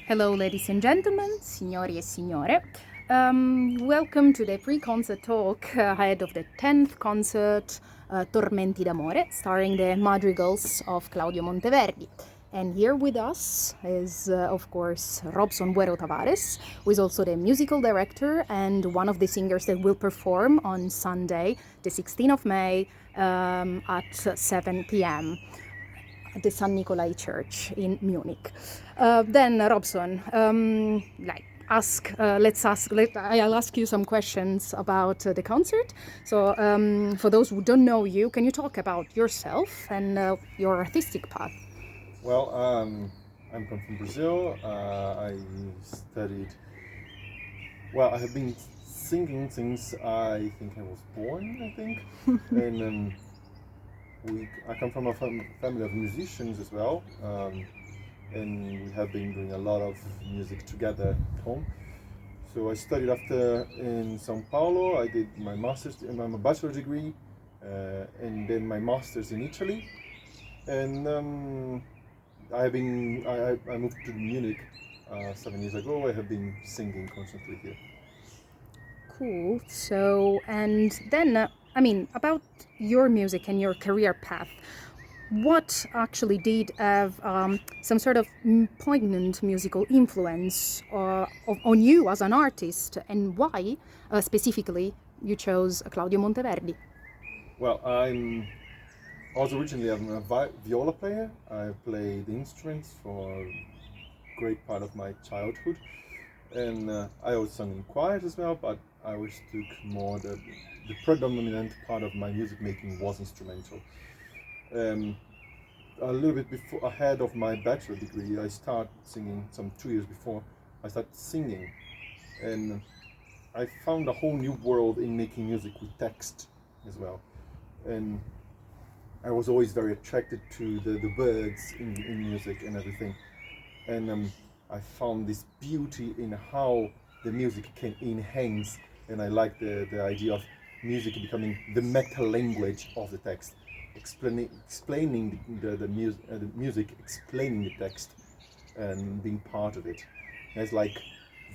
Hello, ladies and gentlemen, signori e signore. Welcome to the pre-concert talk ahead of the 10th concert, Tormenti d'Amore, starring the madrigals of Claudio Monteverdi. And here with us is, of course, Robson Bueno Tavares, who is also the musical director and one of the singers that will perform on Sunday, the 16th of May, at 7 p.m. at the San Nicolai Church in Munich. Then Robson, I'll ask you some questions about the concert. So for those who don't know you, can you talk about yourself and your artistic path? Well, I'm come from Brazil. I studied. Well, I have been singing since I think I was born. I think, and I come from a family of musicians as well, and we have been doing a lot of music together at home. So I studied after in São Paulo. I did my master's, my bachelor degree, and then my master's in Italy, and I moved to Munich 7 years ago. I have been singing constantly here. Cool. So, and then, about your music and your career path, what actually did have some sort of poignant musical influence on you as an artist, and why specifically you chose Claudio Monteverdi? Well, originally I'm a viola player. I played instruments for a great part of my childhood, and I always sang in choirs as well. But I always took more the predominant part of my music making was instrumental. A little bit ahead of my bachelor degree, I started singing. Some 2 years before, I started singing, and I found a whole new world in making music with text as well. And I was always very attracted to the words in music and everything. And I found this beauty in how the music can enhance, and I like the idea of music becoming the meta language of the text, explaining the music, explaining the text, and being part of it. It's like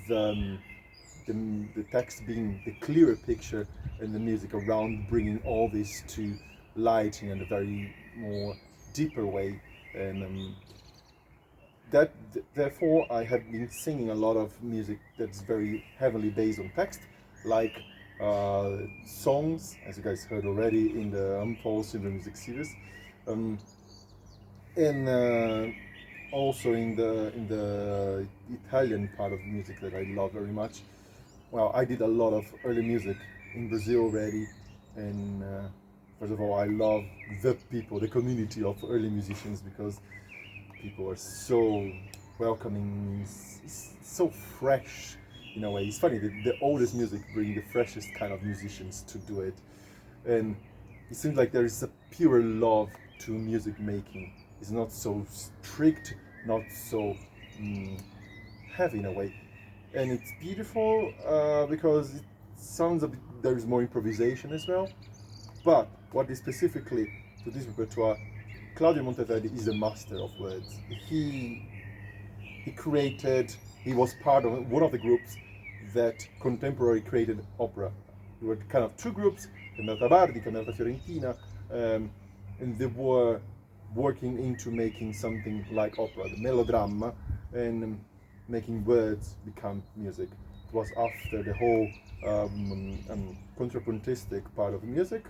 the text being the clearer picture, and the music around bringing all this to light in a very more deeper way. And therefore I have been singing a lot of music that's very heavily based on text, like songs, as you guys heard already in the Unpulse in the music series, and also in the Italian part of music that I love very much. Well, I did a lot of early music in Brazil already, and first of all, I love the people, the community of early musicians, because people are so welcoming, so fresh in a way. It's funny that the oldest music brings the freshest kind of musicians to do it, and it seems like there is a pure love to music making. It's not so strict, not so heavy in a way, and it's beautiful because it sounds a bit. There is more improvisation as well, but what is specifically to this repertoire, Claudio Monteverdi is a master of words. He was part of one of the groups that contemporary created opera. There were kind of two groups, Camerata Bardi, Camerata Fiorentina, and they were working into making something like opera, the melodrama, and making words become music. It was after the whole contrapuntistic part of music,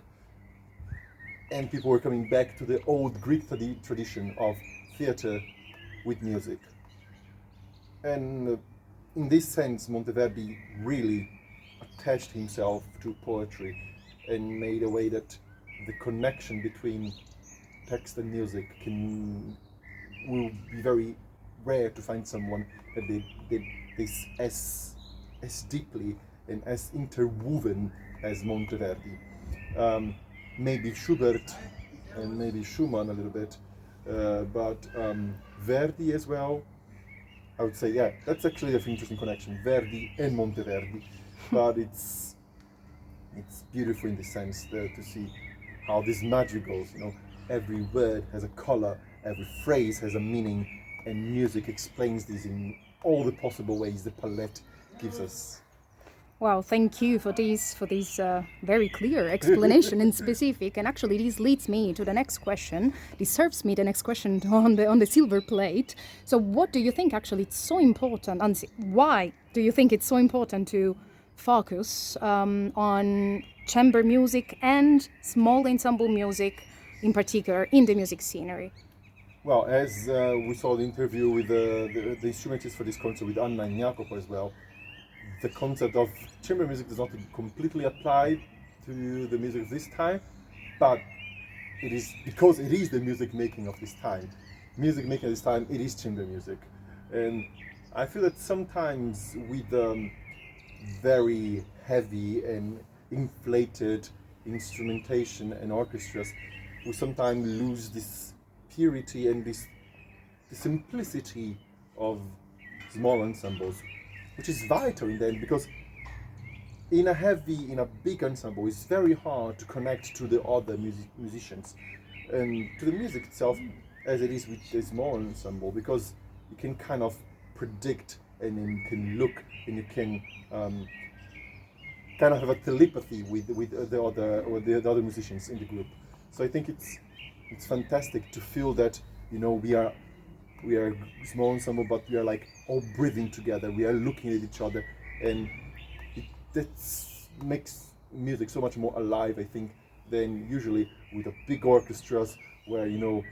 and people were coming back to the old Greek tradition of theater with music. And in this sense, Monteverdi really attached himself to poetry and made a way that the connection between text and music will be very rare to find someone that did this as deeply and as interwoven as Monteverdi. Maybe Schubert and maybe Schumann a little bit, but Verdi as well. I would say, yeah, that's actually an interesting connection, Verdi and Monteverdi. But it's beautiful in the sense to see how these madrigals, every word has a color, every phrase has a meaning, and music explains this in all the possible ways the palette gives us. Wow, thank you for this very clear explanation in specific. And actually, this leads me to the next question. This serves me the next question on the silver plate. So, what do you think actually it's so important, and why do you think it's so important to focus on chamber music and small ensemble music, in particular, in the music scenery? Well, as we saw the interview with the instrumentist for this concert with Anna and Jacopo as well, the concept of chamber music does not completely apply to the music of this time, but it is because it is the music making of this time. Music making of this time, it is chamber music. And I feel that sometimes with very heavy and inflated instrumentation and orchestras, we sometimes lose this purity and the simplicity of small ensembles, which is vital in the end, because in a big ensemble, it's very hard to connect to the other musicians and to the music itself, as it is with a small ensemble, because you can kind of predict and you can look and you can kind of have a telepathy with the other musicians in the group. So I think it's fantastic to feel that, you know, we are a small ensemble, but we are like all breathing together. We are looking at each other, and that makes music so much more alive, I think, than usually with a big orchestras where, you know,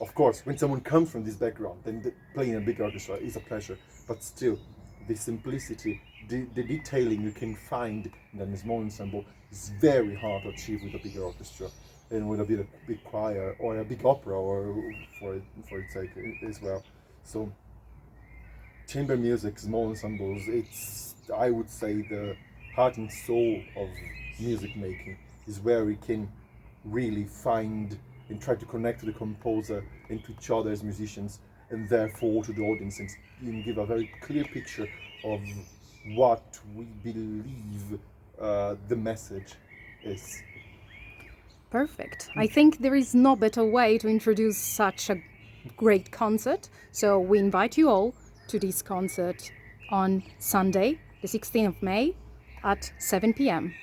of course, when someone comes from this background, then playing a big orchestra is a pleasure. But still, the simplicity, the detailing you can find in a small ensemble is very hard to achieve with a bigger orchestra. And with a big choir or a big opera, or for its sake as well. So chamber music, small ensembles, it's, I would say, the heart and soul of music making, is where we can really find and try to connect to the composer and to each other as musicians, and therefore to the audience, and give a very clear picture of what we believe the message is. Perfect. I think there is no better way to introduce such a great concert. So we invite you all to this concert on Sunday, the 16th of May at 7 p.m.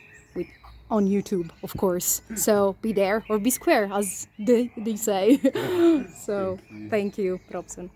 on YouTube, of course. So be there or be square, as they say. So thank you, Robson.